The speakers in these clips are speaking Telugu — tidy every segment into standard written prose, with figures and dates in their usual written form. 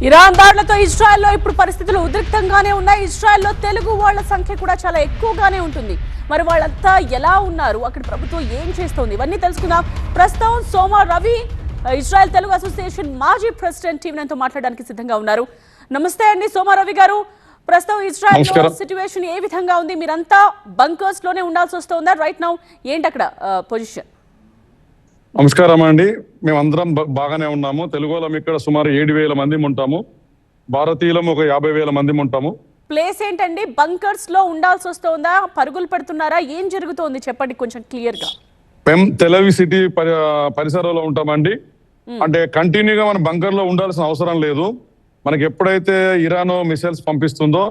ఇరాన్ దాడులతో ఇజ్రాయెల్లో ఇప్పుడు పరిస్థితులు ఉద్రిక్తంగానే ఉన్నాయి. ఇజ్రాయెల్లో తెలుగు వాళ్ళ సంఖ్య కూడా చాలా ఎక్కువగానే ఉంటుంది. మరి వాళ్ళంతా ఎలా ఉన్నారు, అక్కడ ప్రభుత్వం ఏం చేస్తోంది, ఇవన్నీ తెలుసుకుందాం. ప్రస్తుతం సోమ రవి, ఇజ్రాయెల్ తెలుగు అసోసియేషన్ మాజీ ప్రెసిడెంట్ టీవీతో మాట్లాడడానికి సిద్ధంగా ఉన్నారు. నమస్తే అండి సోమ రవి గారు. ప్రస్తుతం ఇజ్రాయెల్ సిచ్యువేషన్ ఏ విధంగా ఉంది? మీరంతా బంకర్స్ లోనే ఉండాల్సి వస్తుందా రైట్ నౌ? ఏంటి అక్కడ పొజిషన్? నమస్కారం అండి. మేమందరం బాగానే ఉన్నాము. తెలుగు వాళ్ళం ఇక్కడ సుమారు 7,000 మంది ఉంటాము. భారతీయులం ఒక 50,000 మంది ఉంటాము. ప్లేస్ ఏంటండి? బంకర్స్ లో ఉండాల్సి వస్తుందా, పరుగులు పెడుతున్నారా, ఏం జరుగుతోంది చెప్పండి కొంచెం క్లియర్ గా. మేము తెలవి సిటీ పరిసరాల్లో ఉంటామండి. అంటే కంటిన్యూగా మన బంకర్ లో ఉండాల్సిన అవసరం లేదు. మనకి ఎప్పుడైతే ఇరాన్ మిసైల్స్ పంపిస్తుందో,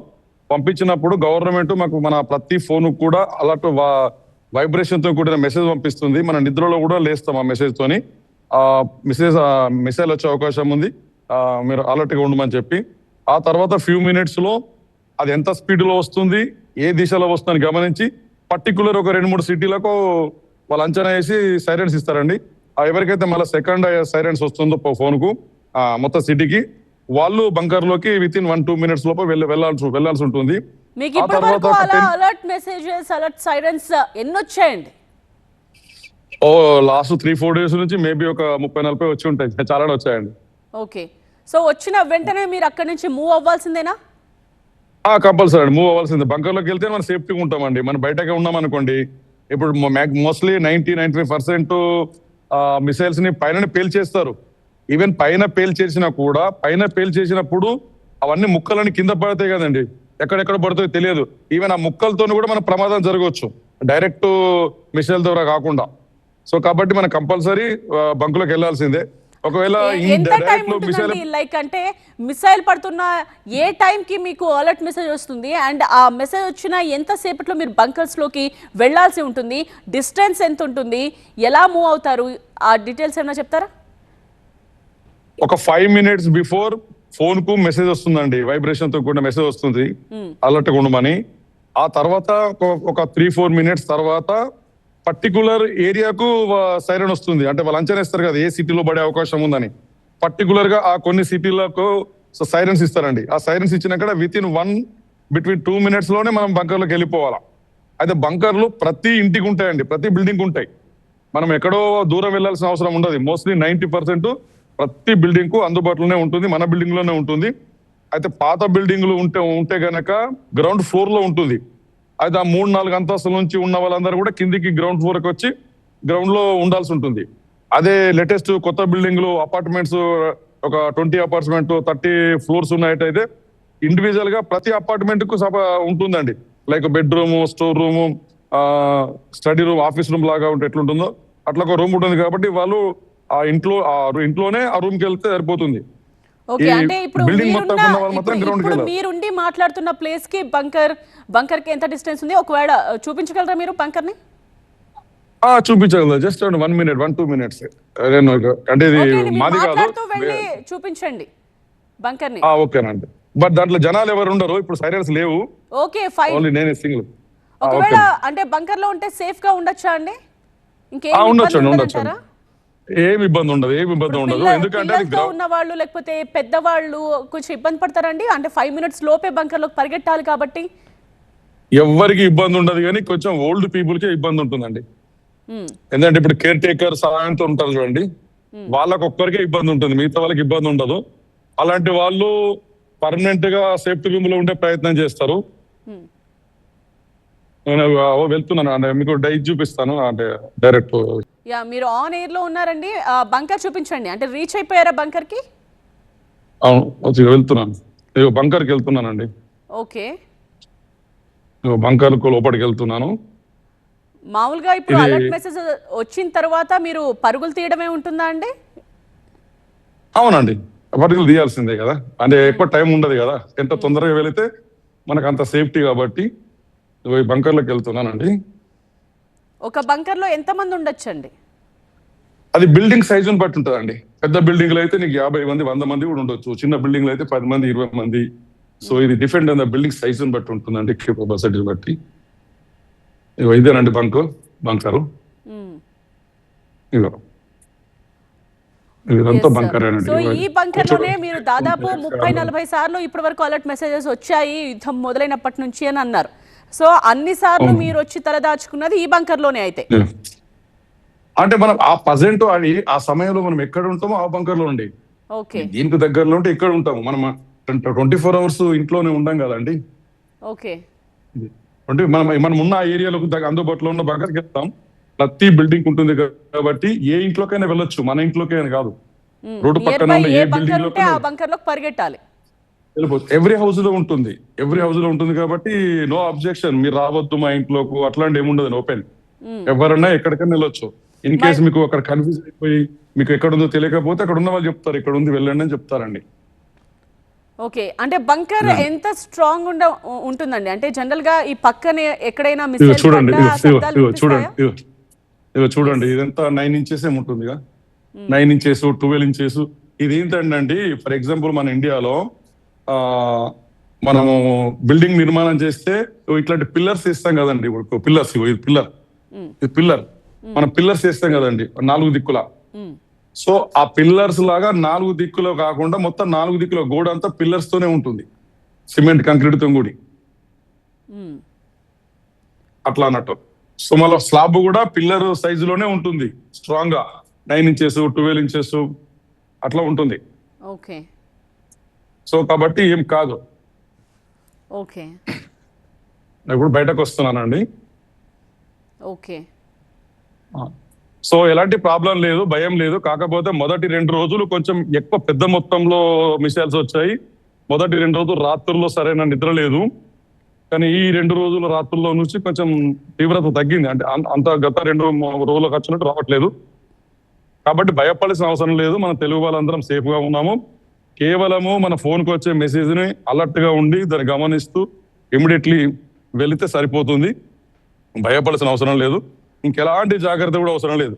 పంపించినప్పుడు గవర్నమెంట్ మాకు మన ప్రతి ఫోన్ కూడా అలర్ట్ వైబ్రేషన్ తో కూడిన మెసేజ్ పంపిస్తుంది. మన నిద్రలో కూడా లేస్తాం ఆ మెసేజ్ తోని. మిసైల్ వచ్చే అవకాశం ఉంది, మీరు అలర్ట్ గా ఉండమని చెప్పి. ఆ తర్వాత ఫ్యూ మినిట్స్ లో అది ఎంత స్పీడ్ లో వస్తుంది, ఏ దిశలో వస్తుందని గమనించి పర్టికులర్ ఒక 2-3 సిటీలకు వాళ్ళు అంచనా వేసి సైరెన్స్ ఇస్తారండి. ఎవరికైతే మళ్ళీ సెకండ్ సైరెన్స్ వస్తుందో ఫోన్ కు మొత్తం సిటీకి, వాళ్ళు బంకర్ లోకి విత్ ఇన్ 1-2 మినిట్స్ లోపు వెళ్ళాల్సి ఉంటుంది. మీకు ఇప్పటివరకు అలా అలర్ట్ మెసేజెస్, అలర్ట్ సైరన్స్ ఎన్ని వచ్చాయండి? లాస్ట్ 3-4 డేస్ నుంచి మేబీ ఒక 30-40 వచ్చి ఉంటాయి. చాలానే వచ్చాయండి. ఓకే, సో వచ్చిన వెంటనే మీరు అక్కడి నుంచి మూవ్ అవ్వాల్సిందేనా? కంపల్సరీ అండి, మూవ్ అవ్వాల్సిందే. బంకర్ లోకి వెళ్తే మనం సేఫ్టీగా ఉంటామండి. మనం బయటకే ఉన్నాం అనుకోండి, ఇప్పుడు మోస్ట్లీ 90-95% మిసైల్స్ ని పైన పేల్చేస్తారు. ఈవెన్ పైన పేల్చేసినప్పుడు అవన్నీ ముక్కలని కింద పడతాయి కదండి, ఎక్కడెక్కడ పడుతుందో తెలియదు. ఈవెన్ ఆ ముక్కలతో కూడా మన ప్రమాదం జరగవచ్చు, డైరెక్ట్ మిసైల్ ద్వారా కాకుండా. సో కాబట్టి మనం కంపల్సరీ బంకులోకి వెళ్లాల్సిందే. ఒకవేళ లైక్ అంటే మిసైల్ పడుతున్న ఏ టైం కి మీకు అలర్ట్ మెసేజ్ వస్తుంది, అండ్ ఆ మెసేజ్ వచ్చిన ఎంత సేపట్లో మీరు బంకర్స్ లోకి వెళ్లాల్సి ఉంటుంది, డిస్టెన్స్ ఎంత ఉంటుంది, ఎలా మూవ్ అవుతారు, ఆ డీటెయిల్స్ ఏమైనా చెప్తారా? ఒక 5 minutes బిఫోర్ ఫోన్ కు మెసేజ్ వస్తుందండి, వైబ్రేషన్ తో కూడిన మెసేజ్ వస్తుంది అలర్ట్ ఉండమని. ఆ తర్వాత ఒక 3-4 minutes తర్వాత పర్టికులర్ ఏరియాకు సైరన్ వస్తుంది. అంటే వాళ్ళు అంచనా ఇస్తారు కదా ఏ సిటీలో పడే అవకాశం ఉందని. పర్టికులర్ గా ఆ కొన్ని సిటీలకు సైరన్స్ ఇస్తారండి. ఆ సైరన్స్ ఇచ్చినాక విత్ ఇన్ బిట్వీన్ 2 minutes లోనే మనం బంకర్ లోకి వెళ్ళిపోవాలా. అయితే బంకర్లు ప్రతి ఇంటికి ఉంటాయండి, ప్రతి బిల్డింగ్ ఉంటాయి. మనం ఎక్కడో దూరం వెళ్లాల్సిన అవసరం ఉండదు. మోస్ట్లీ 90% ప్రతి బిల్డింగ్ కు అందుబాటులోనే ఉంటుంది, మన బిల్డింగ్ లోనే ఉంటుంది. అయితే పాత బిల్డింగ్లు ఉంటే గనక గ్రౌండ్ ఫ్లోర్ లో ఉంటుంది. అయితే ఆ 3-4 అంతస్తుల నుంచి ఉన్న వాళ్ళందరూ కూడా కిందికి గ్రౌండ్ ఫ్లోర్ కి వచ్చి గ్రౌండ్ లో ఉండాల్సి ఉంటుంది. అదే లేటెస్ట్ కొత్త బిల్డింగ్లు, అపార్ట్మెంట్స్ ఒక 20 అపార్ట్మెంట్ 30 floors ఉన్నట్టయితే ఇండివిజువల్ గా ప్రతి అపార్ట్మెంట్ కు ఉంటుందండి. Like bedroom, store room, study room, office room లాగా ఉంటే ఎట్లుంటుందో అట్లా ఒక రూమ్ ఉంటుంది. కాబట్టి వాళ్ళు ఇంట్లోనే ఆ రూమ్ కి వెళ్తే సరిపోతుంది. ఓకే, అంటే ఇప్పుడు మీరుండి మాట్లాడుతున్న ప్లేస్ కి బంకర్ కి ఎంత డిస్టెన్స్ ఉంది? ఒకవేళ చూపించగలరా మీరు బంకర్ ని? చూపించగలరు, జస్ట్ 1-2 minutes. అంటే ఇది మాది కాదు, చూపించండి బంకర్ ని. ఓకేనండి, బట్ దాంట్లో జనాలు ఎవరు ఉండరు, ఇప్పుడు సైరన్స్ లేవు. Okay fine. ఓన్లీ నేనే సింగిల్. ఒకవేళ అంటే బంకర్ లో ఉంటే సేఫ్ గా ఉండొచ్చా అండి? ఉండొచ్చు, ఏమి ఇబ్బంది ఉండదు. ఎందుకంటే ఉన్న వాళ్ళు లేకపోతే పెద్దవాళ్ళు కొంచెం ఇబ్బంది పడతారండి. అంటే 5 minutes లోపే బంకర్ లోకి పరిగెట్టాలి కాబట్టి. ఎవరికి ఇబ్బంది ఉండదు, కానీ కొంచెం ఓల్డ్ పీపుల్ కే ఇబ్బంది ఉంటుందండి. ఎందుకంటే ఇప్పుడు కేర్ టేకర్ సహాయంతో ఉంటారు చూడండి, వాళ్ళకి ఒక్కరికే ఇబ్బంది ఉంటుంది, మిగతా వాళ్ళకి ఇబ్బంది ఉండదు. అలాంటి వాళ్ళు పర్మనెంట్ గా సేఫ్టీ రూమ్ లో ఉండే ప్రయత్నం చేస్తారు. నేను వెళ్తున్నాను అంటే మీకు డైట్ చూపిస్తాను, అంటే డైరెక్ట్. మీరు ఆన్ ఎయిర్ లో ఉన్నారండి, బంకర్ చూపించండి. అంటే రీచ్ అయిపోయారా బంకర్ కి? అవును, వెళ్తున్నాను, బంకర్ కి వెళ్తున్నానండి. ఓకే, బంకర్ కు లోపలికి వెళ్తున్నాను. మామూలుగా ఇప్పుడు అలర్ట్ మెసేజ్ వచ్చిన తర్వాత మీరు పరుగులు తీయడమే ఉంటుందా అండి? అవునండి, పరుగులు తీయాల్సిందే కదా, అంటే ఎక్కువ టైం ఉండదు కదా. ఎంత తొందరగా వెళితే మనకు అంత సేఫ్టీ కాబట్టి బంకర్ లోకి వెళ్తున్నానండి. ఒక బంకర్ లో ఎంత మంది ఉండొచ్చండి? అది బిల్డింగ్ సైజుని బట్టి ఉంటుందండి. పెద్ద బిల్డింగ్ లో అయితే నీకు 50 మంది 100 మంది కూడా ఉండొచ్చు. చిన్న బిల్డింగ్ లో అయితే 10 మంది 20 మంది. సో ఇది డిఫరెంట్ అయిన బిల్డింగ్ సైజుని బట్టి ఉంటుందండి, కెపాసిటీ బట్టి. ఇదేనండి బంకరు. ఇదో ఇదంతా Yes, sir. బంకరేనండి. సో ఈ బంకర్ లోనే మీరు దాదాపు 30-40 సార్లు ఇప్పటి వరకు అలర్ట్ మెసేజెస్ వచ్చాయి యుద్ధం మొదలైనప్పటి నుంచి అని అన్నారు. సో అన్ని సార్లు మీరు వచ్చి తలదాచుకున్నది ఈ బంకర్ లోనే అయితే. అంటే మనం ఆ ప్రజెంట్ అని ఆ సమయంలో మనం ఎక్కడ ఉంటామో ఆ బంకర్ లో ఉండి ఓకే దీనికి దగ్గరలో ఉంటే ఇక్కడ ఉంటాము. మనం 24 అవర్స్ ఇంట్లోనే ఉండం కదండి. ఓకే అంటే మనం ఉన్న ఆ ఏరియాలో అందుబాటులో ఉన్న బంకర్కి వెళ్తాం. ప్రతి బిల్డింగ్ ఉంటుంది కాబట్టి ఏ ఇంట్లోకైనా వెళ్ళొచ్చు, మన ఇంట్లోకైనా కాదు. రోడ్డు పక్కన ఉన్న ఏ బిల్డింగ్ బంకర్ లో ఉంటే ఆ బంకర్ లోకి పరిగెట్టాలి. వెళ్ళిపోతుంది. ఎవ్రీ హౌస్ లో ఉంటుంది, ఎవ్రీ హౌస్ లో ఉంటుంది కాబట్టి నో అబ్జెక్షన్, మీరు రావద్దు మా ఇంట్లోకి అట్లాంటి ఏముండదు. ఓపెన్ ఎవరన్నా ఎక్కడికైనా వెళ్ళొచ్చు. ఇన్ కేసు మీకు అక్కడ కన్ఫ్యూజ్ అయిపోయి మీకు ఎక్కడ ఉందో తెలియకపోతే అక్కడ ఉన్న వాళ్ళు చెప్తారు ఇక్కడ ఉంది వెళ్ళండి అని చెప్తారండి. ఓకే, అంటే బంకర్ ఎంత స్ట్రాంగ్ ఉంటుందండి? అంటే జనరల్ గా ఈ పక్కనే ఎక్కడైనా మిస్సైల్ చూడండి పడ్డా శబ్దాలు వినిపిస్తాయా? చూడండి ఇదంతా 9 ఇంచెస్ ఉంటుంది, 9 ఇంచెస్ 12 ఇంచెస్. ఇది ఏంటండి, ఫర్ ఎగ్జాంపుల్ మన ఇండియాలో మనము బిల్డింగ్ నిర్మాణం చేస్తే ఇట్లాంటి పిల్లర్స్ ఇస్తాం కదండి. పిల్లర్స్, ఇది పిల్లర్ మనం పిల్లర్స్ వేస్తాం కదండి 4 దిక్కుల. సో ఆ పిల్లర్స్ లాగా 4 దిక్కులో కాకుండా మొత్తం 4 దిక్కుల గోడ అంతా పిల్లర్స్ తోనే ఉంటుంది, సిమెంట్ కంక్రీట్ తో కూడి అట్లా అన్నట్టు. సో మళ్ళీ స్లాబ్ కూడా పిల్లర్ సైజులోనే ఉంటుంది, స్ట్రాంగ్ గా 9 ఇంచెస్ 12 ఇంచెస్ అట్లా ఉంటుంది. ఓకే సో కాబట్టి ఏం కాదు. ఓకే ఇప్పుడు బయటకు వస్తున్నానండి. ఓకే సో ఎలాంటి ప్రాబ్లం లేదు, భయం లేదు. కాకపోతే మొదటి 2 రోజులు కొంచెం ఎక్కువ పెద్ద మొత్తంలో మిసైల్స్ వచ్చాయి. మొదటి 2 రోజులు రాత్రుల్లో సరైన నిద్ర లేదు. కానీ ఈ 2 రోజుల రాత్రుల్లో నుంచి కొంచెం తీవ్రత తగ్గింది. అంటే అంత గత 2 రోజులకు వచ్చినట్టు రావట్లేదు. కాబట్టి భయపడాల్సిన అవసరం లేదు. మన తెలుగు వాళ్ళందరం సేఫ్ గా ఉన్నాము. కేవలము మన ఫోన్కి వచ్చే మెసేజ్ ని అలర్ట్ గా ఉండి దాన్ని గమనిస్తూ ఇమీడియట్లీ వెళితే సరిపోతుంది. భయపడాల్సిన అవసరం లేదు, ఇంకెలాంటి జాగ్రత్త కూడా అవసరం లేదు.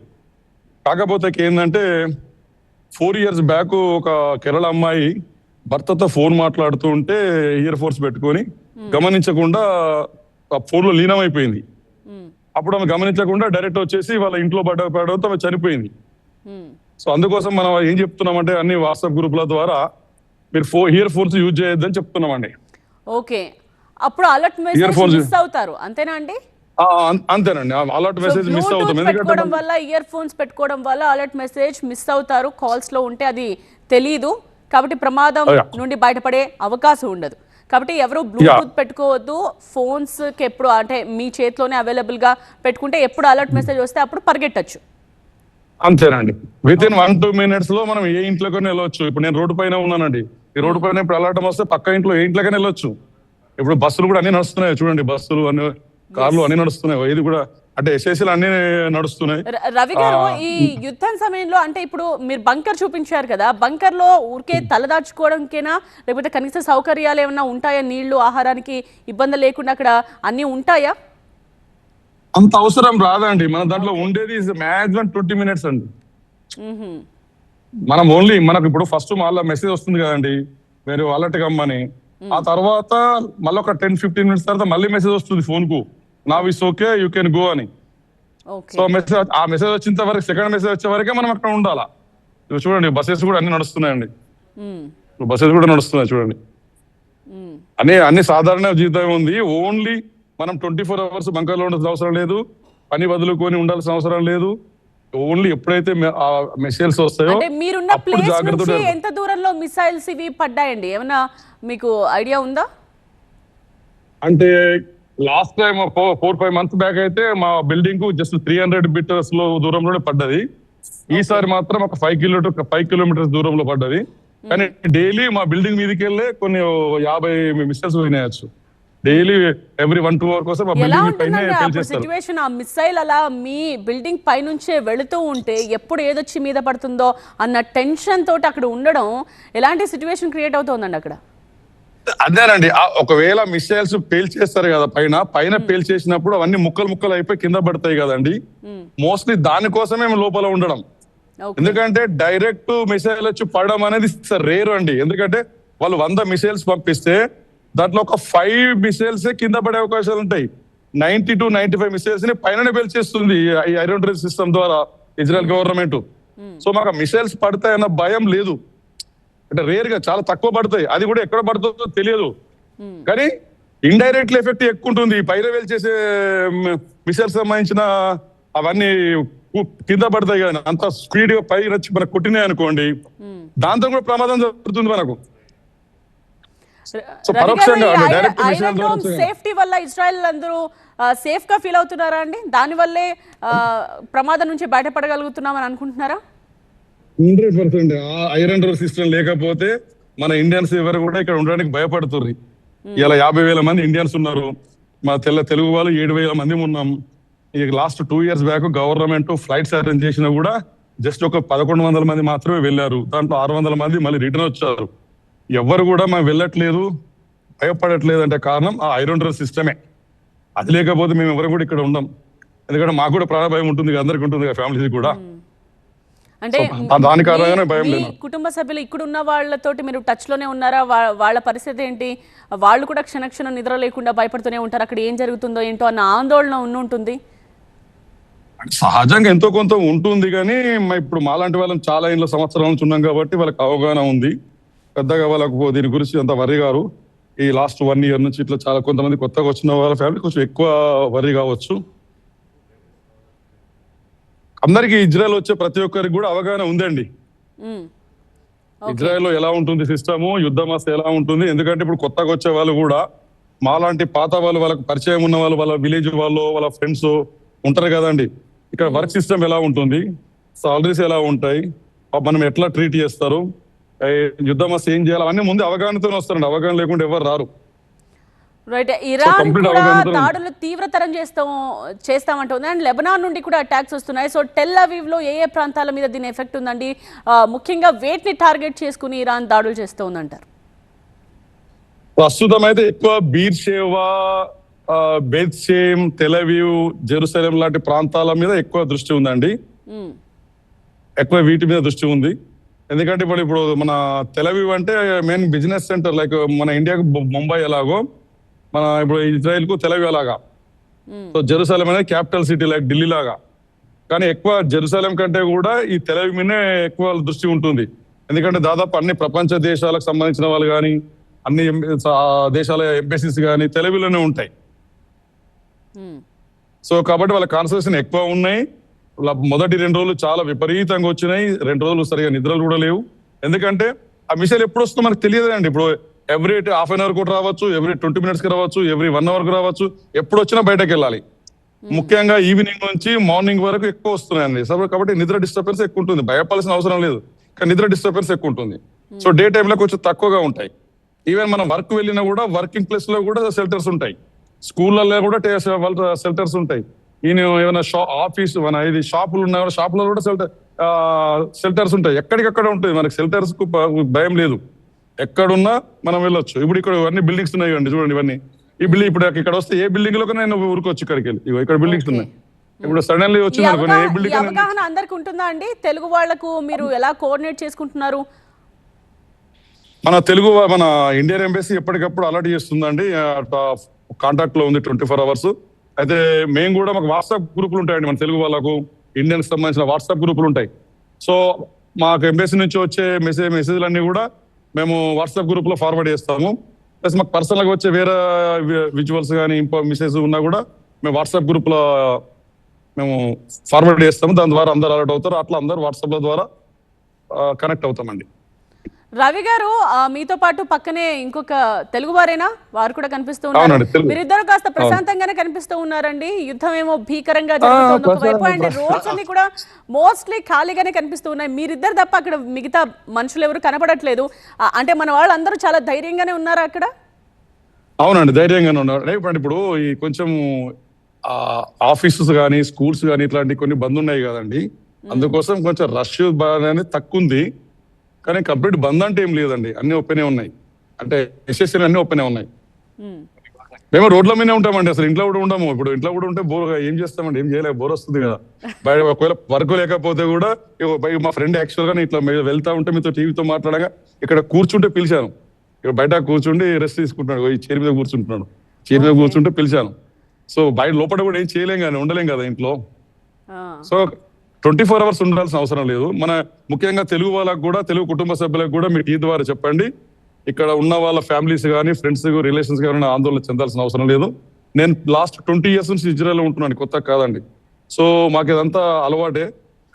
కాకపోతే ఏంటంటే 4 years బ్యాక్ ఒక కేరళ అమ్మాయి భర్తతో ఫోన్ మాట్లాడుతూ ఉంటే ఇయర్ ఫోన్స్ పెట్టుకొని గమనించకుండా ఆ ఫోన్ లో లీనమైపోయింది. అప్పుడు ఆమె గమనించకుండా డైరెక్ట్ వచ్చేసి వాళ్ళ ఇంట్లో పడడంతో ఆమె చనిపోయింది. సో అందుకోసం మనం ఏం చెప్తున్నామంటే అన్ని వాట్సాప్ గ్రూపుల ద్వారా మీరు ఇయర్ ఫోన్స్ యూజ్ చేయొద్దని చెప్తున్నామండి. ఓకే, అప్పుడు అలర్ట్ మెసేజ్ మిస్ అవుతారు అంతేనా అండి? అంతేనండి, అలర్ట్ మెసేజ్ మిస్ అవుతాం. పెట్టుకోవడం వల్ల, ఇయర్ ఫోన్స్ పెట్టుకోవడం వల్ల అలర్ట్ మెసేజ్ మిస్ అవుతారు. కాల్స్ లో ఉంటే అది తెలీదు కాబట్టి ప్రమాదం నుండి బయటపడే అవకాశం ఉండదు. కాబట్టి ఎవరు బ్లూటూత్ పెట్టుకోవద్దు. ఫోన్స్ కి ఎప్పుడు అంటే మీ చేతిలోనే అవైలబుల్ గా పెట్టుకుంటే ఎప్పుడు అలర్ట్ మెసేజ్ వస్తే అప్పుడు పరిగెట్టచ్చు. అంతేనండి, విత్ ఇన్ 1-2 minutes లో మనం ఏ ఇంట్లోకైనా వెళ్ళొచ్చు. ఇప్పుడు నేను రోడ్డు పైన ఉన్నానండి, ఈ రోడ్డు పైన ఇప్పుడు అలర్ట్ వస్తే పక్క ఇంట్లో ఏ ఇంట్లోకైనా వెళ్ళొచ్చు. ఇప్పుడు బస్సులు కూడా అన్ని నడుస్తున్నాయి చూడండి, బస్సులు అన్ని కార్లు అన్ని నడుస్తున్నాయి. ఇది కూడా అంటే ఎస్ఎస్సీలు అన్ని నడుస్తున్నాయి. రవి గారు, ఈ యుద్ధం సమయంలో అంటే ఇప్పుడు మీరు బంకర్ చూపించారు కదా, బంకర్ లో ఊరికే తలదాచుకోవడానికేనా లేకపోతే కనీస సౌకర్యాలు ఏమైనా ఉంటాయా? నీళ్లు, ఆహారానికి ఇబ్బంది లేకుండా అక్కడ అన్ని ఉంటాయా? అంత అవసరం రాదండి. మన దాంట్లో ఉండేది మాక్సిమం 20 minutes అండి. మనం ఓన్లీ మనకు ఇప్పుడు ఫస్ట్ మళ్ళీ మెసేజ్ వస్తుంది కదండి మీరు అలర్ట్ కమ్మని, ఆ తర్వాత మళ్ళీ ఒక 10-15 minutes తర్వాత మళ్ళీ మెసేజ్ వస్తుంది ఫోన్ కు, నా is okay you can go అని. సో మెసేజ్ ఆ మెసేజ్ వచ్చిన వరకు, సెకండ్ మెసేజ్ వచ్చే వరకే మనం అక్కడ ఉండాలా. చూడండి బస్సెస్ కూడా అన్ని నడుస్తున్నాయండి, బస్సెస్ కూడా నడుస్తున్నాయి చూడండి. అన్ని సాధారణ జీవితం ఉంది. ఓన్లీ మనం 24 hours బంకర్లో ఉండాల్సిన అవసరం లేదు, పని వదులుకొని ఉండాల్సిన అవసరం లేదు. ఓన్లీ ఎప్పుడైతే మిసైల్స్ వస్తాయో మీరున్న ప్లేస్ నుంచి ఎంత దూరంలో మిసైల్స్ ఇవి పడ్డాయండి? ఏమన్నా మీకు ఐడియా ఉందా? అంటే లాస్ట్ టైం 4-5 months బ్యాక్ అయితే మా బిల్డింగ్ కు జస్ట్ 300 meters లో దూరంలోనే పడ్డది. ఈసారి మాత్రం ఒక 5 kilometers దూరంలో పడ్డది. కానీ డైలీ మా బిల్డింగ్ మీదకి వెళ్ళే కొన్ని 50 మిసైల్స్ పోయినాయచ్చు. డైలీ ఎవ్రీ 1-2 hours కోసం మా బిల్డింగ్ పైన పేల్చేస్తారు. సిచువేషన్ ఆ మిసైల్ అలా మీ బిల్డింగ్ పై నుంచే వెళుతూ ఉంటే ఎప్పుడు ఏదొచ్చి మీద పడుతుందో అన్న టెన్షన్ తోటి అక్కడ ఉండడం ఎలాంటి సిచువేషన్ క్రియేట్ అవుతుందండి అక్కడ? అదేనండి, ఒకవేళ మిసైల్స్ పేల్చేస్తారు కదా పైన పేల్చేసినప్పుడు అవన్నీ ముక్కలు అయిపోయి కింద పడతాయి కదండి. మోస్ట్లీ దానికోసమే లోపల ఉండడం. ఎందుకంటే డైరెక్ట్ మిసైల్ వచ్చి పడడం అనేది రేర్ అండి. ఎందుకంటే వాళ్ళు 100 మిసైల్స్ పంపిస్తే దాంట్లో ఒక 5 మిసైల్స్ కింద పడే అవకాశాలు ఉంటాయి. 90-95 మిసైల్స్ ని పైన పేల్చేస్తుంది ఈ ఐరన్ డ్రెస్ సిస్టమ్ ద్వారా ఇజ్రాయెల్ గవర్నమెంట్. సో మాకు మిసైల్స్ పడతాయన్న భయం లేదు. అంటే రేర్ గా చాలా తక్కువ పడతాయి, అది కూడా ఎక్కడ పడుతుందో తెలియదు. కానీ ఇండైరెక్ట్లీ ఎఫెక్ట్ ఎక్కువ ఉంటుంది. పైరవేలు చేసే మిసైల్స్ సంబంధించిన అవన్నీ కింద పడతాయి కానీ అంత స్పీడ్ గా పై వచ్చి మనకు కొట్టినాయి అనుకోండి, దాంతో కూడా ప్రమాదం జరుగుతుంది మనకు. సో పరోక్షంగా డైరెక్ట్ మిసైల్ ద్వారా సేఫ్టీ వల్ల ఇజ్రాయెల్ అందరూ సేఫ్ గా ఫీల్ అవుతున్నారా అండి? దాని వల్లే ప్రమాదం నుంచి బయటపడగలుగుతున్నామని అనుకుంటున్నారా? 100%. ఆ ఐరన్ డోర్ సిస్టమ్ లేకపోతే మన ఇండియన్స్ ఎవరు కూడా ఇక్కడ ఉండడానికి భయపడుతుర్రు. ఇలా 50,000 మంది ఇండియన్స్ ఉన్నారు, మా తెలుగు వాళ్ళు 7,000 మంది ఉన్నాం. ఈ last 2 years back government flights arrange చేసినా కూడా జస్ట్ ఒక 1,100 మంది మాత్రమే వెళ్ళారు. దాంట్లో 600 మంది మళ్ళీ రిటర్న్ వచ్చారు. ఎవరు కూడా మేము వెళ్ళట్లేదు, భయపడట్లేదు అంటే కారణం ఆ ఐరన్ డోర్ సిస్టమే. అది లేకపోతే మేము ఎవరు కూడా ఇక్కడ ఉండం. ఎందుకంటే మాకు కూడా ప్రాణ భయం ఉంటుంది, అందరికి ఉంటుంది, ఫ్యామిలీస్ కూడా. అంటే దాని కారణంగానే భయం లేదు. కుటుంబ సభ్యులు ఇక్కడ ఉన్న వాళ్ళతోటి మీరు టచ్ లోనే ఉన్నారా? వాళ్ళ పరిస్థితి ఏంటి? వాళ్ళు కూడా క్షణక్షణం నిద్ర లేకుండా భయపడుతూనే ఉంటారు, అక్కడ ఏం జరుగుతుందో ఏంటో అన్న ఆందోళన ఉంటుంది. సహజంగా ఎంతో కొంత ఉంటుంది, కానీ ఇప్పుడు మాలాంటి వాళ్ళం చాలా ఇంట్లో సంవత్సరాల నుంచి ఉన్నాం కాబట్టి వాళ్ళకి అవగాహన ఉంది. పెద్దగా వాళ్ళకు దీని గురించి అంత వర్రీ గారు. ఈ లాస్ట్ 1 year నుంచి ఇట్లా చాలా కొంతమంది కొత్తగా వచ్చిన వాళ్ళ ఫ్యామిలీ కొంచెం ఎక్కువ వర్రీ కావచ్చు. అందరికి ఇజ్రాయెల్ వచ్చే ప్రతి ఒక్కరికి కూడా అవగాహన ఉందండి. ఇజ్రాయెల్ లో ఎలా ఉంటుంది సిస్టము, యుద్ధమాస ఎలా ఉంటుంది. ఎందుకంటే ఇప్పుడు కొత్తగా వచ్చే వాళ్ళు కూడా మాలాంటి పాత వాళ్ళు, వాళ్ళకి పరిచయం ఉన్న వాళ్ళు, వాళ్ళ విలేజ్ వాళ్ళు, వాళ్ళ ఫ్రెండ్స్ ఉంటారు కదండి. ఇక్కడ వర్క్ సిస్టమ్ ఎలా ఉంటుంది, సాలరీస్ ఎలా ఉంటాయి, మనం ఎట్లా ట్రీట్ చేస్తారు, యుద్ధమాస ఏం చేయాలి, అవన్నీ ముందు అవగాహనతో వస్తారండి. అవగాహన లేకుండా ఎవరు రారు. రైట్. ఇరాన్ కూడా దాడులు తీవ్రతరం చేస్తామంటుంది అండ్ లెబనాన్ నుండి కూడా అటాక్స్ వస్తున్నాయి. సో టెల్ అవీవ్ లో ఏ ప్రాంతాల మీద దీని ఎఫెక్ట్ ఉందండి? ముఖ్యంగా వేటిని టార్గెట్ చేసుకుని ఇరాన్ దాడులు చేస్తుందంటారు? ప్రస్తుతం అయితే ఎక్కువ బీర్షేవా, బెత్షెమ్, టెల్ అవీవ్, జెరూసలేం లాంటి ప్రాంతాల మీద ఎక్కువ దృష్టి ఉందండి. ఎక్కువ వీటి మీద దృష్టి ఉంది. ఎందుకంటే ఇప్పుడు మన టెల్ అవీవ్ అంటే మెయిన్ బిజినెస్ సెంటర్, లైక్ మన ఇండియాకు ముంబై ఎలాగో మన ఇప్పుడు ఇజ్రాయెల్ కు టెల్ అవీవ్ అలాగా. సో జెరూసలేం అనేది క్యాపిటల్ సిటీ లైక్ ఢిల్లీ లాగా. కానీ ఎక్కువ జెరూసలేం కంటే కూడా ఈ టెల్ అవీవ్ మీదే ఎక్కువ దృష్టి ఉంటుంది. ఎందుకంటే దాదాపు అన్ని ప్రపంచ దేశాలకు సంబంధించిన వాళ్ళు కానీ, అన్ని దేశాల ఎంబసీస్ కానీ టెల్ అవీవ్ లోనే ఉంటాయి. సో కాబట్టి వాళ్ళ కాన్సన్ట్రేషన్ ఎక్కువ ఉన్నాయి. మొదటి 2 రోజులు చాలా విపరీతంగా వచ్చినాయి. 2 రోజులు సరిగా నిద్రలు కూడా లేవు. ఎందుకంటే ఆ మిసైల్ ఎప్పుడు వస్తుందో మనకు తెలియదండి. ఇప్పుడు ఎవ్రీ ½ an hour కూడా రావచ్చు, ఎవ్రీ 20 minutes కి రావచ్చు, ఎవ్రీ 1 hour కు రావచ్చు. ఎప్పుడు వచ్చినా బయటకు వెళ్ళాలి. ముఖ్యంగా ఈవినింగ్ నుంచి మార్నింగ్ వరకు ఎక్కువ వస్తున్నాయండి. కాబట్టి నిద్ర డిస్టర్బెన్స్ ఎక్కువ ఉంటుంది. భయపడాల్సిన అవసరం లేదు, కానీ నిద్ర డిస్టర్బెన్స్ ఎక్కువ ఉంటుంది. సో డే టైంలో కొంచెం తక్కువగా ఉంటాయి. ఈవెన్ మనం వర్క్ వెళ్ళినా కూడా వర్కింగ్ ప్లేస్ లో కూడా షెల్టర్స్ ఉంటాయి, స్కూళ్ళల్లో కూడా షెల్టర్స్ ఉంటాయి. ఈయన ఏమైనా ఆఫీస్ మన ఇది షాపులు ఉన్నా కూడా షాపులలో కూడా షెల్టర్స్ ఉంటాయి. ఎక్కడికక్కడ ఉంటుంది. మనకి షెల్టర్స్ కు భయం లేదు, ఎక్కడున్నా మనం వెళ్ళొచ్చు. ఇప్పుడు ఇక్కడ ఇవన్నీ బిల్డింగ్స్ ఉన్నాయి అండి, చూడండి ఇవన్నీ. ఈ బిల్డింగ్ ఇప్పుడు ఇక్కడ వస్తే ఏ బిల్డింగ్ లో నేను ఊరుకోవచ్చు ఇక్కడికి వెళ్ళి. ఇక్కడ బిల్డింగ్స్ ఉన్నాయి. ఇప్పుడు సడన్లీ వచ్చింది అనుకోండి, ఏ బిల్డింగ్ అవగాహన అందరికి ఉంటుందా అండి? తెలుగు వాళ్లకు మీరు ఎలా కోఆర్డినేట్ చేసుకుంటున్నారు? మన ఇండియన్ ఎంబసీ ఎప్పటికప్పుడు అలర్ట్ చేస్తుందండి. కాంటాక్ట్ లో ఉంది 24 hours. అయితే మేము కూడా మాకు వాట్సాప్ గ్రూపులు ఉంటాయండి. మన తెలుగు వాళ్ళకు ఇండియన్స్ సంబంధించిన వాట్సాప్ గ్రూపులు ఉంటాయి. సో మాకు ఎంబసీ నుంచి వచ్చే మెసేజ్లన్నీ కూడా మేము వాట్సాప్ గ్రూప్ లో ఫార్వర్డ్ చేస్తాము. ప్లస్ మాకు పర్సనల్ గా వచ్చే వేరే విజువల్స్ కానీ మెసేజ్ ఉన్నా కూడా మేము వాట్సాప్ గ్రూప్ లో మేము ఫార్వర్డ్ చేస్తాము. దాని ద్వారా అందరు అలర్ట్ అవుతారు. అట్లా అందరు వాట్సాప్ ద్వారా కనెక్ట్ అవుతామండి. రవి గారు, మీతో పాటు పక్కనే ఇంకొక తెలుగు వారేనా? వారు కూడా కనిపిస్తూ ఉన్నారు. మీరిద్దరు కాస్త ప్రశాంతంగానే కనిపిస్తూ ఉన్నారండి. యుద్ధం ఏమో భీకరంగా జరుగుతుంది ఒకవైపు, అండ్ రోడ్స్ అన్ని కూడా మోస్ట్లీ ఖాళీగానే కనిపిస్తూ ఉన్నాయి. మీరిద్దరు తప్ప అక్కడ మిగతా మనుషులు ఎవరు కనపడట్లేదు. అంటే మన వాళ్ళందరూ చాలా ధైర్యంగానే ఉన్నారా అక్కడ? అవునండి, ధైర్యంగానే ఉన్నారు. ఇప్పుడు ఈ కొంచెం ఆఫీసెస్ కానీ స్కూల్స్ కానీ ఇట్లాంటి కొన్ని బంద్ ఉన్నాయి కదండి, అందుకోసం కొంచెం రష్ అనేది తక్కువ ఉంది. కానీ కంప్లీట్ బంద్ అంటే ఏం లేదండి, అన్ని ఓపెనే ఉన్నాయి. అంటే ఎస్ఎస్సీ అన్ని ఓపెనే ఉన్నాయి. మేము రోడ్ల మీదే ఉంటామండి, అసలు ఇంట్లో కూడా ఉండము. ఇప్పుడు ఇంట్లో కూడా ఉంటే బోర్, ఏం చేస్తామండి, ఏం చేయలేదు, బోర్ వస్తుంది కదా. బయట ఒకవేళ వర్క్ లేకపోతే కూడా మా ఫ్రెండ్ యాక్చువల్ గా ఇట్లా వెళ్తా ఉంటే మీతో టీవీతో మాట్లాడగా ఇక్కడ కూర్చుంటే పిలిచాను. ఇక్కడ బయట కూర్చుండి రెస్ట్ తీసుకుంటున్నాడు, ఈ చైర్ మీద కూర్చుంటున్నాడు. చైర్ మీద కూర్చుంటే పిలిచాను. సో బయట లోపల కూడా ఏం చేయలేం కానీ ఉండలేం కదా ఇంట్లో. సో 24 అవర్స్ ఉండాల్సిన అవసరం లేదు. మన ముఖ్యంగా తెలుగు వాళ్ళకు కూడా, తెలుగు కుటుంబ సభ్యులకు కూడా మీ టీ ద్వారా చెప్పండి. ఇక్కడ ఉన్న వాళ్ళ ఫ్యామిలీస్ కానీ, ఫ్రెండ్స్, రిలేషన్స్ కానీ ఆందోళన చెందాల్సిన అవసరం లేదు. నేను లాస్ట్ 20 years నుంచి ఇజ్రాయెల్లో ఉంటున్నాను, కొత్త కాదండి. సో మాకు ఇదంతా అలవాటే.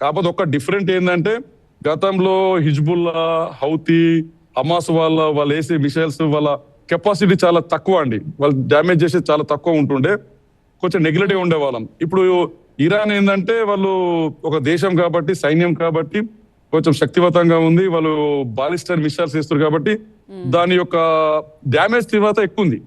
కాకపోతే ఒక డిఫరెంట్ ఏంటంటే, గతంలో హిజ్బుల్లా, హౌతీ, హమాస్ వాళ్ళు వేసే మిసైల్స్ వాళ్ళ కెపాసిటీ చాలా తక్కువ అండి. వాళ్ళు డ్యామేజ్ చేసేది చాలా తక్కువ ఉంటుండే, కొంచెం నెగ్లెక్ట్గా ఉండేవాళ్ళం. ఇప్పుడు ఇరాన్ ఏంటంటే వాళ్ళు ఒక దేశం కాబట్టి, సైన్యం కాబట్టి కొంచెం శక్తివంతంగా ఉంది. వాళ్ళు బాలిస్టర్ మిసైల్స్ ఇస్తారు కాబట్టి దాని యొక్క డ్యామేజ్ తీవ్రత ఎక్కువ ఉంది.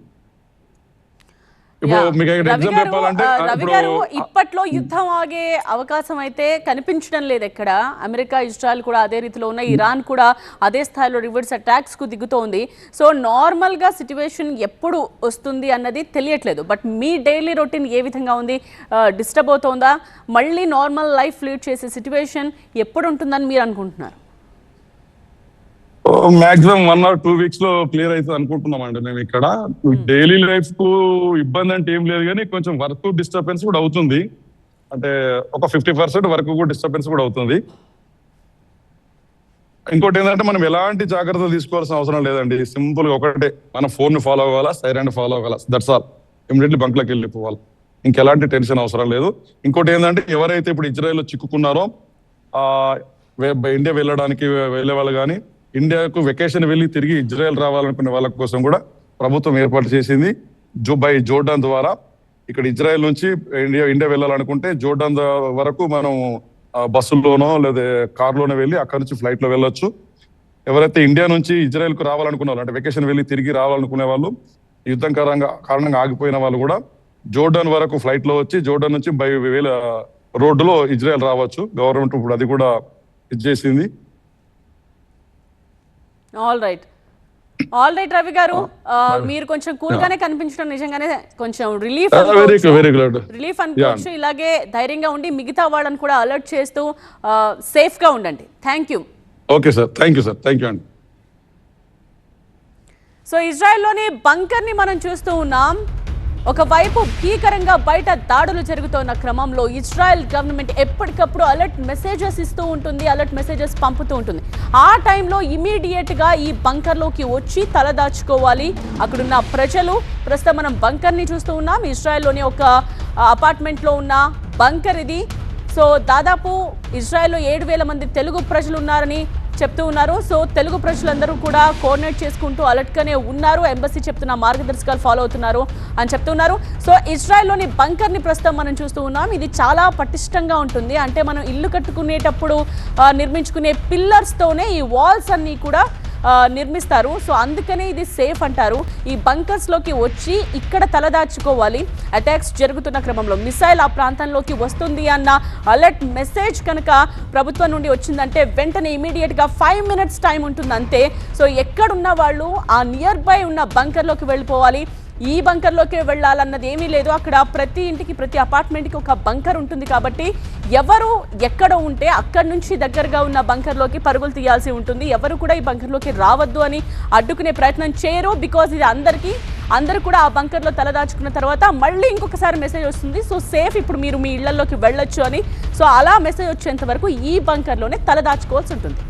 ఇప్పుడు మీకు ఎగ్జాంపుల్ చెప్పాలంటే, రవి గారు, ఇప్పట్లో యుద్ధం ఆగే అవకాశం అయితే కనిపించడం లేదు ఎక్కడ. అమెరికా, ఇజ్రాయెల్ కూడా అదే రీతిలో ఉన్న, ఇరాన్ కూడా అదే స్థాయిలో రివర్స్ అటాక్స్ కు దిగుతోంది. సో నార్మల్ గా సిచ్యువేషన్ ఎప్పుడు వస్తుంది అన్నది తెలియట్లేదు. బట్ మీ డైలీ రొటీన్ ఏ విధంగా ఉంది? డిస్టర్బ్ అవుతోందా? మళ్ళీ నార్మల్ లైఫ్ లీడ్ చేసే సిచ్యువేషన్ ఎప్పుడు ఉంటుందని మీరు అనుకుంటున్నారు? మాక్సిమం 1 or 2 weeks లో క్లియర్ అవుతుంది అనుకుంటున్నామండి. మేము ఇక్కడ డైలీ లైఫ్ కు ఇబ్బంది అంటే ఏం లేదు, కానీ కొంచెం వర్క్ డిస్టర్బెన్స్ కూడా అవుతుంది. అంటే ఒక 50% వర్క్ కూడా డిస్టర్బెన్స్ కూడా అవుతుంది. ఇంకోటి ఏంటంటే, మనం ఎలాంటి జాగ్రత్తలు తీసుకోవాల్సిన అవసరం లేదండి. సింపుల్ గా ఒకటే, మన ఫోన్ ని ఫాలో అవ్వాలా, సైరన్ ఫాలో అవ్వాలా, దట్స్ ఆల్. ఇమీడియట్లీ బంక్ లోకి వెళ్ళిపోవాలి, ఇంకెలాంటి టెన్షన్ అవసరం లేదు. ఇంకోటి ఏంటంటే, ఎవరైతే ఇప్పుడు ఇజ్రాయెల్లో చిక్కుకున్నారో, ఇండియా వెళ్ళడానికి వెళ్ళే వాళ్ళు కానీ, ఇండియాకు వెకేషన్ వెళ్ళి తిరిగి ఇజ్రాయెల్ రావాలనుకునే వాళ్ళ కోసం కూడా ప్రభుత్వం ఏర్పాటు చేసింది. బై జోర్డాన్ ద్వారా. ఇక్కడ ఇజ్రాయెల్ నుంచి ఇండియా వెళ్ళాలనుకుంటే జోర్డాన్ వరకు మనం బస్సుల్లోనో లేదా కార్లోనో వెళ్ళి అక్కడ నుంచి ఫ్లైట్ లో వెళ్ళొచ్చు. ఎవరైతే ఇండియా నుంచి ఇజ్రాయెల్ కు రావాలనుకున్నారు, అంటే వెకేషన్ వెళ్ళి తిరిగి రావాలనుకునే వాళ్ళు, యుద్ధం కారణంగా ఆగిపోయిన వాళ్ళు కూడా జోర్డాన్ వరకు ఫ్లైట్ లో వచ్చి జోర్డాన్ నుంచి బై రోడ్డులో ఇజ్రాయెల్ రావచ్చు. గవర్నమెంట్ ఇప్పుడు అది కూడా ఇచ్చేసింది. ఆల్ రైట్ రవి గారు, మీరు కొంచెం కూల్ గానే కనిపించడం నిజంగానే కొంచెం రిలీఫ్ అనుకోవచ్చు. ఇలాగే ధైర్యంగా ఉండి మిగతా వాళ్ళని కూడా అలర్ట్ చేస్తూ సేఫ్ గా ఉండండి. Thank you. Okay sir, thank you sir, thank you అండి. సో ఇజ్రాయెల్లోని బంకర్ ని మనం చూస్తూ ఉన్నాం. ఒకవైపు భీకరంగా బయట దాడులు జరుగుతున్న క్రమంలో ఇజ్రాయెల్ గవర్నమెంట్ ఎప్పటికప్పుడు అలర్ట్ మెసేజెస్ ఇస్తూ ఉంటుంది, అలర్ట్ మెసేజెస్ పంపుతూ ఉంటుంది. ఆ టైంలో ఇమీడియట్ గా ఈ బంకర్లోకి వచ్చి తలదాచుకోవాలి అక్కడున్న ప్రజలు. ప్రస్తుతం మనం బంకర్ ని చూస్తూ ఉన్నాం. ఇజ్రాయెల్లోని ఒక అపార్ట్మెంట్ లో ఉన్న బంకర్ ఇది. సో దాదాపు ఇజ్రాయెల్లో 7,000 మంది తెలుగు ప్రజలు ఉన్నారని చెప్తూ ఉన్నారు. సో తెలుగు ప్రజలందరూ కూడా కోఆర్డినేట్ చేసుకుంటూ అలర్ట్ గానే ఉన్నారు. ఎంబసీ చెప్తున్న మార్గదర్శకాలు ఫాలో అవుతున్నారు అని చెప్తున్నారు. సో ఇజ్రాయెల్లోని బంకర్ ని ప్రస్తుతం మనం చూస్తూ ఉన్నాం. ఇది చాలా పటిష్టంగా ఉంటుంది. అంటే మనం ఇల్లు కట్టుకునేటప్పుడు నిర్మించుకునే పిల్లర్స్ తోనే ఈ వాల్స్ అన్ని కూడా నిర్మిస్తారు. సో అందుకనే ఇది సేఫ్ అంటారు. ఈ బంకర్స్ లోకి వచ్చి ఇక్కడ తలదాచుకోవాలి. అటాక్స్ జరుగుతున్న క్రమంలో మిసైల్ ఆ ప్రాంతంలోకి వస్తుంది అన్న అలర్ట్ మెసేజ్ కనుక ప్రభుత్వం నుండి వచ్చిందంటే వెంటనే ఇమీడియట్ గా 5 minutes టైం ఉంటుంది అంతే. సో ఎక్కడున్న వాళ్ళు ఆ నియర్ బై ఉన్న బంకర్లోకి వెళ్ళిపోవాలి. ఈ బంకర్లోకి వెళ్ళాలన్నది ఏమీ లేదు. అక్కడ ప్రతి ఇంటికి, ప్రతి అపార్ట్మెంట్కి ఒక బంకర్ ఉంటుంది కాబట్టి ఎవరు ఎక్కడ ఉంటే అక్కడి నుంచి దగ్గరగా ఉన్న బంకర్లోకి పరుగులు తీయాల్సి ఉంటుంది. ఎవరు కూడా ఈ బంకర్లోకి రావద్దు అని అడ్డుకునే ప్రయత్నం చేయరు. బికాజ్ ఇది అందరూ కూడా ఆ బంకర్లో తలదాచుకున్న తర్వాత మళ్ళీ ఇంకొకసారి మెసేజ్ వస్తుంది. సో సేఫ్, ఇప్పుడు మీరు మీ ఇళ్లలోకి వెళ్ళొచ్చు అని. సో అలా మెసేజ్ వచ్చేంత వరకు ఈ బంకర్లోనే తలదాచుకోవాల్సి ఉంటుంది.